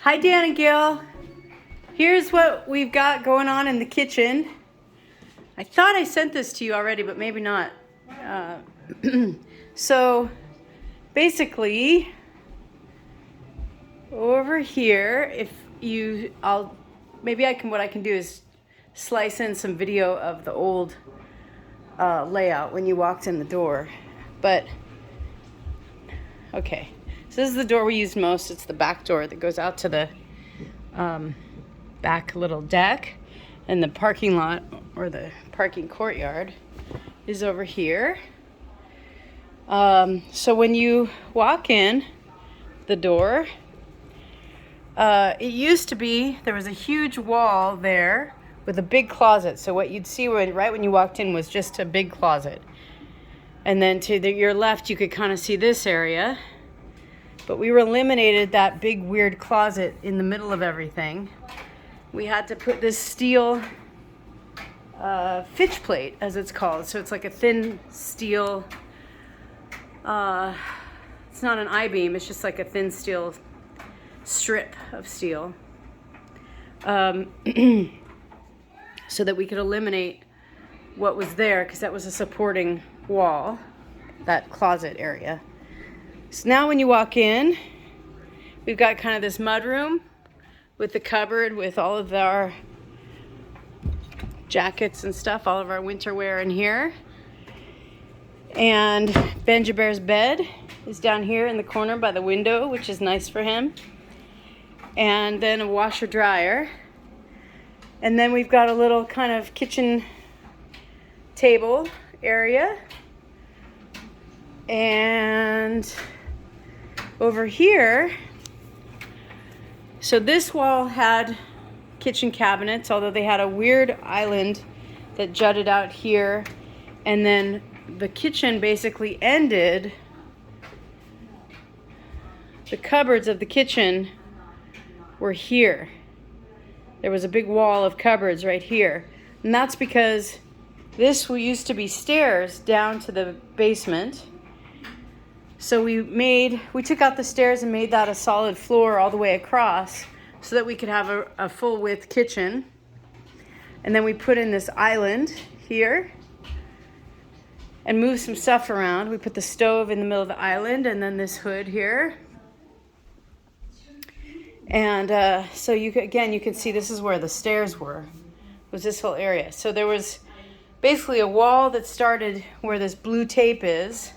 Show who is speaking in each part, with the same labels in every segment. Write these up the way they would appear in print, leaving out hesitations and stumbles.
Speaker 1: Hi, Dan and Gail. Here's what we've got going on in the kitchen. I thought I sent this to you already, but maybe not. So basically, over here, what I can do is slice in some video of the old layout when you walked in the door. But okay, so this is the door we use most. It's the back door that goes out to the back little deck, and the parking lot or the parking courtyard is over here. So when you walk in the door, it used to be there was a huge wall there with a big closet. So what you'd see right when you walked in was just a big closet. And then to your left, you could kind of see this area. But we eliminated that big weird closet in the middle of everything. We had to put this steel fitch plate, as it's called. So it's like a thin steel, it's not an I-beam, it's just like a thin steel strip of steel. So that we could eliminate what was there, because that was a supporting wall, that closet area. So now when you walk in, we've got kind of this mudroom with the cupboard with all of our jackets and stuff, all of our winter wear in here. And Benji Bear's bed is down here in the corner by the window, which is nice for him. And then a washer dryer. And then we've got a little kind of kitchen table area. And over here, so this wall had kitchen cabinets, although they had a weird island that jutted out here. And then the kitchen basically ended, the cupboards of the kitchen were here. There was a big wall of cupboards right here. And that's because this used to be stairs down to the basement. So we took out the stairs and made that a solid floor all the way across so that we could have a full width kitchen. And then we put in this island here and moved some stuff around. We put the stove in the middle of the island and then this hood here. And so you can see this is where the stairs were, was this whole area. So there was basically a wall that started where this blue tape is,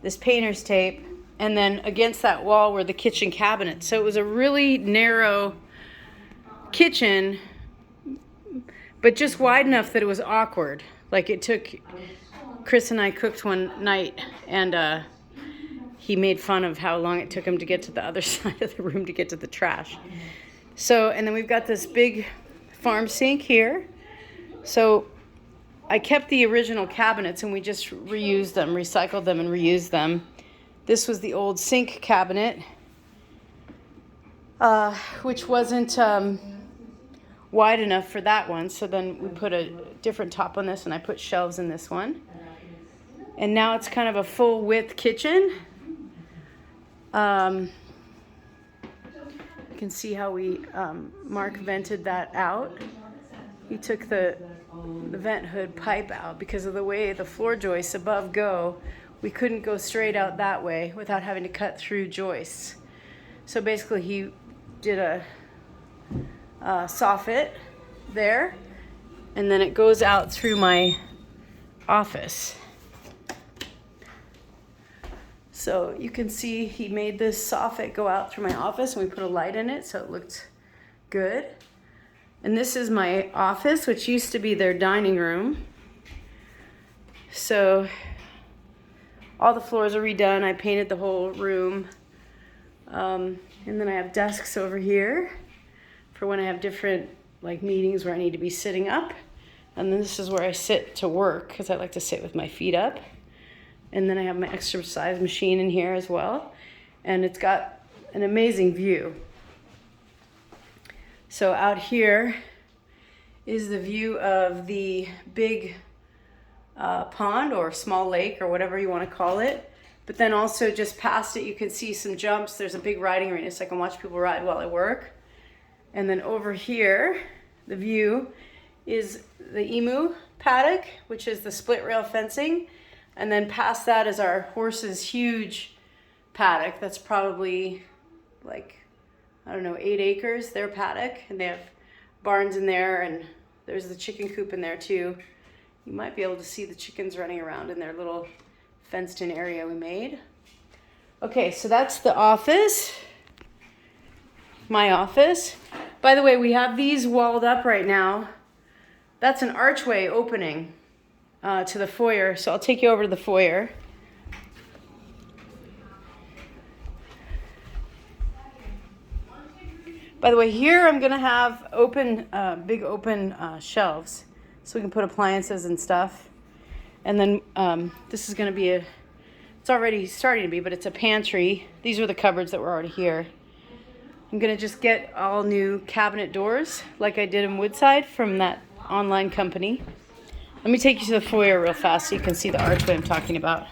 Speaker 1: this painter's tape, and then against that wall were the kitchen cabinets. So it was a really narrow kitchen, but just wide enough that it was awkward. Like Chris and I cooked one night, and he made fun of how long it took him to get to the other side of the room to get to the trash. So, and then we've got this big farm sink here. So I kept the original cabinets and we just reused them, recycled them and reused them. This was the old sink cabinet, which wasn't wide enough for that one. So then we put a different top on this and I put shelves in this one. And now it's kind of a full width kitchen. You can see how we Mark vented that out. He took the vent hood pipe out because of the way the floor joists above go. We couldn't go straight out that way without having to cut through joists. So basically he did a soffit there, and then it goes out through my office. So you can see he made this soffit go out through my office, and we put a light in it so it looked good. And this is my office, which used to be their dining room. So all the floors are redone. I painted the whole room. And then I have desks over here for when I have different meetings where I need to be sitting up. And then this is where I sit to work because I like to sit with my feet up. And then I have my exercise machine in here as well. And it's got an amazing view. So out here is the view of the big pond or small lake or whatever you want to call it But then also just past it, you can see some jumps. There's a big riding arena, so I can watch people ride while I work. And then over here, the view is the emu paddock, which is the split rail fencing. And then past that is our horses' huge paddock. That's probably like, I don't know, 8 acres, their paddock. And they have barns in there, and there's the chicken coop in there too. You might be able to see the chickens running around in their little fenced in area we made. Okay, so that's the office. My office. By the way, we have these walled up right now. That's an archway opening to the foyer. So I'll take you over to the foyer. By the way, here I'm gonna have open, big open shelves, so we can put appliances and stuff. And then this is gonna be it's already starting to be, but it's a pantry. These are the cupboards that were already here. I'm gonna just get all new cabinet doors, like I did in Woodside from that online company. Let me take you to the foyer real fast so you can see the archway I'm talking about.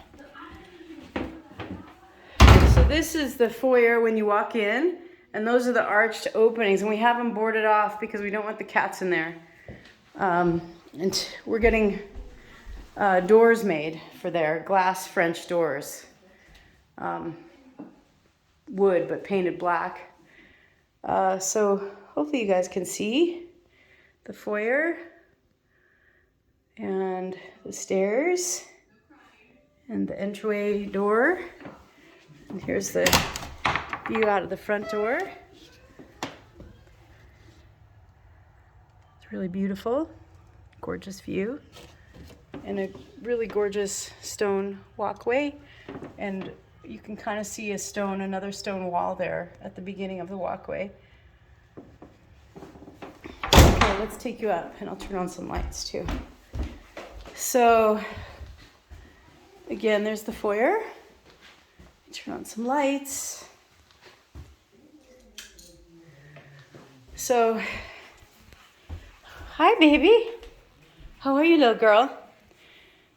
Speaker 1: So this is the foyer when you walk in, and those are the arched openings, and we have them boarded off because we don't want the cats in there. And we're getting doors made for there, glass French doors. Wood, but painted black. So hopefully you guys can see the foyer and the stairs and the entryway door. And here's the view out of the front door. It's really beautiful, gorgeous view, and a really gorgeous stone walkway. And you can kind of see another stone wall there at the beginning of the walkway. Okay, let's take you up, and I'll turn on some lights too. So, again, there's the foyer. Turn on some lights. So, hi baby. How are you, little girl?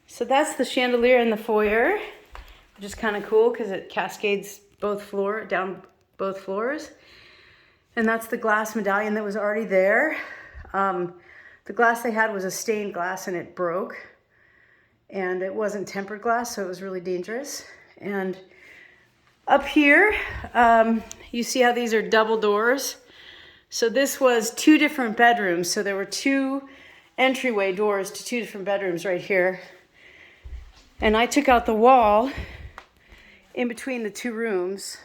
Speaker 1: So that's the chandelier in the foyer, which is kind of cool because it cascades down both floors. And that's the glass medallion that was already there. The glass they had was a stained glass and it broke. And it wasn't tempered glass, so it was really dangerous. And up here, you see how these are double doors? So this was 2 different bedrooms. So there were 2 entryway doors to 2 different bedrooms right here. And I took out the wall in between the 2 rooms.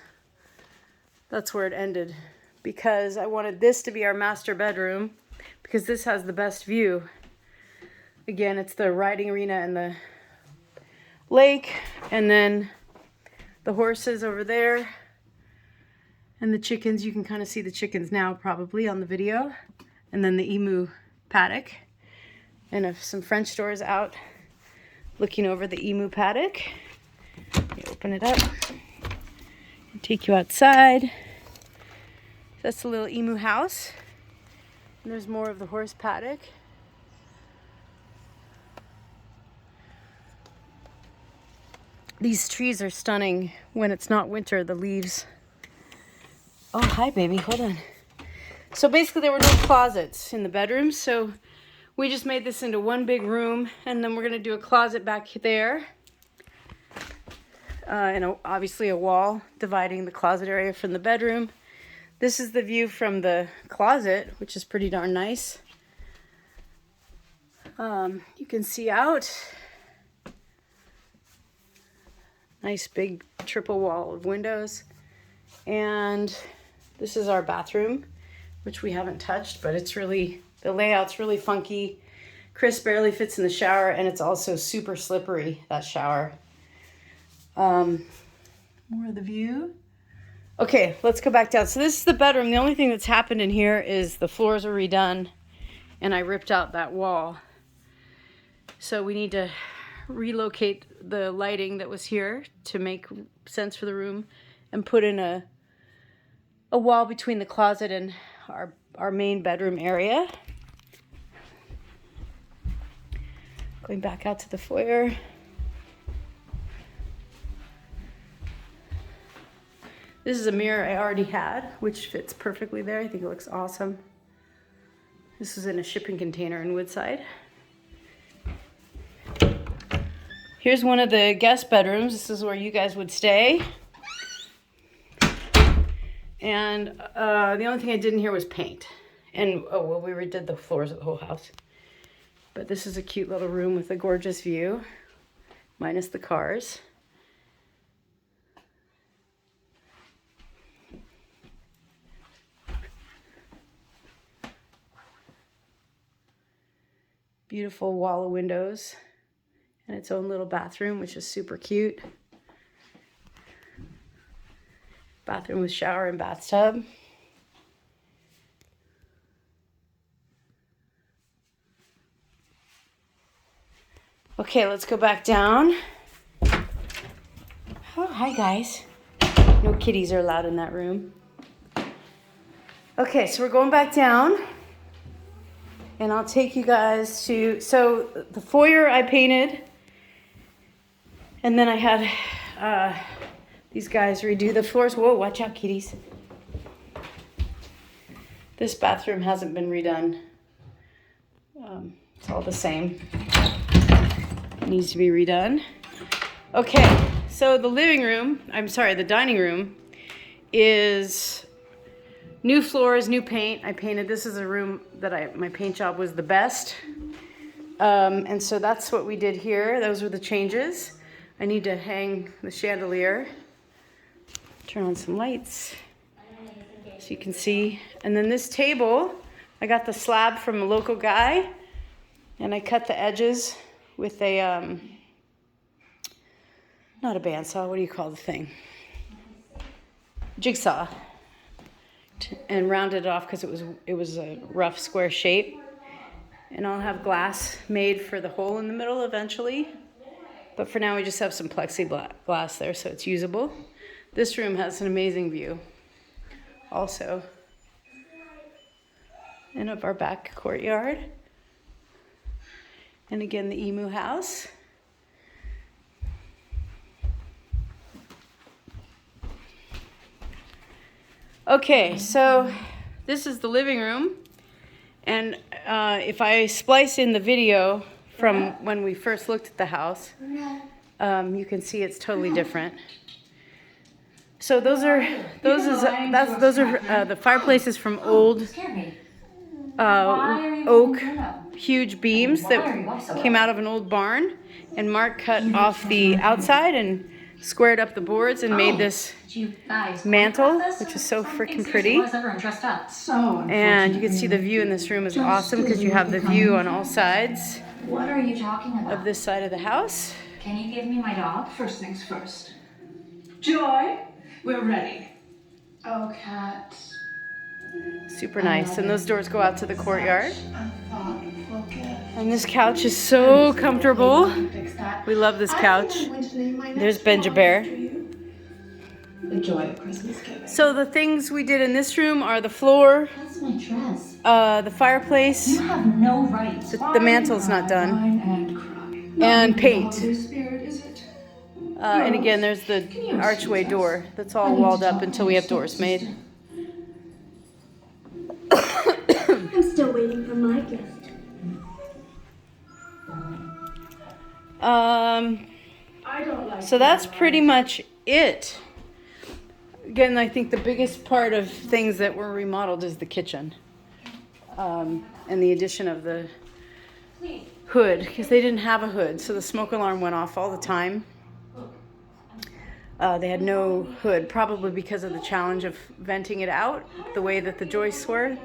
Speaker 1: That's where it ended, because I wanted this to be our master bedroom, because this has the best view. Again, it's the riding arena and the lake, and then the horses over there, and the chickens. You can kind of see the chickens now probably on the video, and then the emu paddock, and some French doors out looking over the emu paddock. You open it up and take you outside. That's the little emu house, and there's more of the horse paddock. These trees are stunning when it's not winter, the leaves. Oh, hi baby, hold on. So basically there were no closets in the bedrooms, so we just made this into one big room, and then we're gonna do a closet back there. And obviously a wall dividing the closet area from the bedroom. This is the view from the closet, which is pretty darn nice. You can see out. Nice big triple wall of windows. And this is our bathroom, which we haven't touched, but the layout's really funky. Chris barely fits in the shower, and it's also super slippery, that shower. More of the view. Okay, let's go back down. So this is the bedroom. The only thing that's happened in here is the floors are redone, and I ripped out that wall. So we need to relocate the lighting that was here to make sense for the room, and put in a wall between the closet and our main bedroom area. Going back out to the foyer. This is a mirror I already had, which fits perfectly there. I think it looks awesome. This was in a shipping container in Woodside. Here's one of the guest bedrooms. This is where you guys would stay. And the only thing I did in here was paint. And, oh, well, we redid the floors of the whole house. But this is a cute little room with a gorgeous view, minus the cars. Beautiful wall of windows and its own little bathroom, which is super cute. Bathroom with shower and bathtub. Okay, let's go back down. Oh, hi guys. No kitties are allowed in that room. Okay, so we're going back down. And I'll take you guys to, so the foyer I painted, and then I had these guys redo the floors. Whoa, watch out, kitties. This bathroom hasn't been redone. It's all the same. It needs to be redone. Okay, so the the dining room is new floors, new paint. I painted, this is a room that my paint job was the best. And so that's what we did here. Those were the changes. I need to hang the chandelier. Turn on some lights so you can see. And then this table, I got the slab from a local guy and I cut the edges with a, not a bandsaw, what do you call the thing? Jigsaw. And rounded it off because it was a rough square shape. And I'll have glass made for the hole in the middle eventually. But for now we just have some plexiglass there so it's usable. This room has an amazing view also. And of our back courtyard. And again the emu house. Okay, so this is the living room, and if I splice in the video from when we first looked at the house, you can see it's totally different. So those are the fireplaces from old oak, huge beams that came out of an old barn, and Mark cut off the outside and squared up the boards and made this mantle, which is so freaking pretty. And you can see the view in this room is awesome because you have the view on all sides.
Speaker 2: What are you talking about?
Speaker 1: Of this side of the house.
Speaker 2: Can you give me my dog?
Speaker 3: First things first. Joy, we're ready.
Speaker 2: Oh, Cat.
Speaker 1: Super nice. And those doors go out to the courtyard.
Speaker 2: Thoughtful gift.
Speaker 1: And this couch is so comfortable. We love this couch. There's Benja Bear.
Speaker 3: The joy of Christmas giving.
Speaker 1: So the things we did in this room are the floor,
Speaker 2: That's my dress.
Speaker 1: the fireplace,
Speaker 2: You have no rights.
Speaker 1: the mantle's not done,
Speaker 3: And cry.
Speaker 1: and paint.
Speaker 3: Holy Spirit, is it?
Speaker 1: And again, there's the archway door that's all walled up until we have doors made.
Speaker 4: I'm still waiting for my gift.
Speaker 1: So that's pretty much it. Again, I think the biggest part of things that were remodeled is the kitchen. And the addition of the hood, because they didn't have a hood, so the smoke alarm went off all the time. They had no hood, probably because of the challenge of venting it out, the way that the joists were.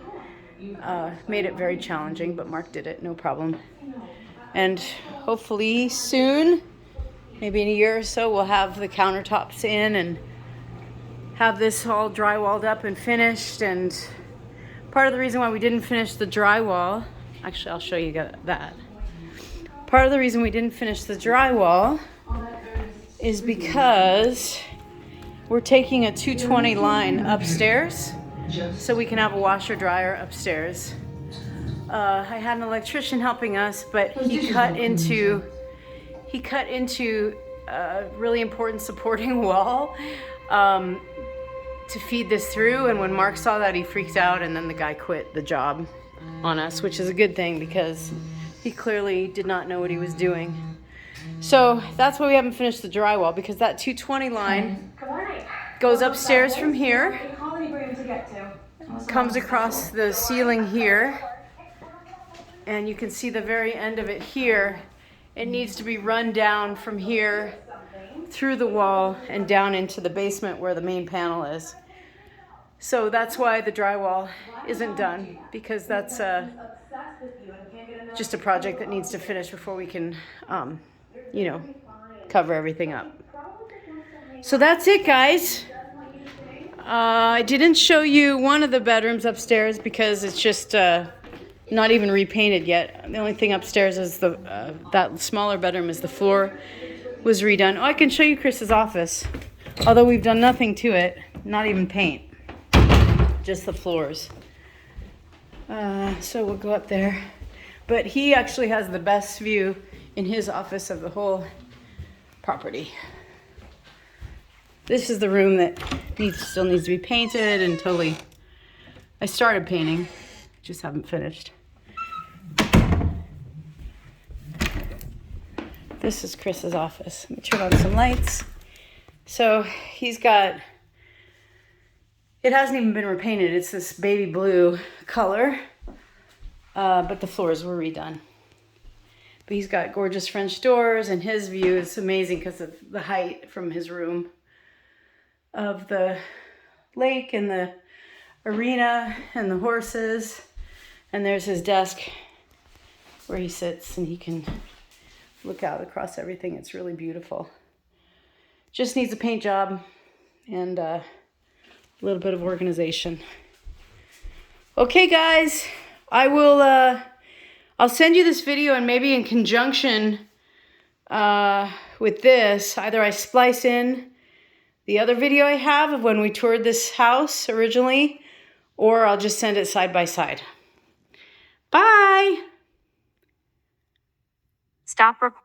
Speaker 1: Made it very challenging, but Mark did it, no problem. And hopefully soon, maybe in a year or so, we'll have the countertops in and have this all drywalled up and finished. And part of the reason why we didn't finish the drywall, actually I'll show you that. Part of the reason we didn't finish the drywall is because we're taking a 220 line upstairs so we can have a washer dryer upstairs. I had an electrician helping us, but he cut into a really important supporting wall. to feed this through. And when Mark saw that, he freaked out, and then the guy quit the job on us, which is a good thing because he clearly did not know what he was doing. So that's why we haven't finished the drywall, because that 220 line goes upstairs from here, comes across the ceiling here, and you can see the very end of it here. It needs to be run down from here through the wall and down into the basement where the main panel is. So that's why the drywall isn't done, because that's just a project that needs to finish before we can, you know, cover everything up. So that's it, guys. I didn't show you one of the bedrooms upstairs because it's just not even repainted yet. The only thing upstairs is that smaller bedroom is the floor was redone. Oh, I can show you Chris's office, although we've done nothing to it, not even paint, just the floors. So we'll go up there. But he actually has the best view in his office of the whole property. This is the room that still needs to be painted and totally, I started painting, just haven't finished. This is Chris's office. Let me turn on some lights. So he's got, it hasn't even been repainted. It's this baby blue color, but the floors were redone. But he's got gorgeous French doors, and his view is amazing because of the height from his room of the lake and the arena and the horses. And there's his desk where he sits and he can look out across everything. It's really beautiful. Just needs a paint job and a little bit of organization. Okay, guys, I will, I'll send you this video, and maybe in conjunction with this, either I splice in the other video I have of when we toured this house originally, or I'll just send it side by side. Bye!
Speaker 5: Stop recording.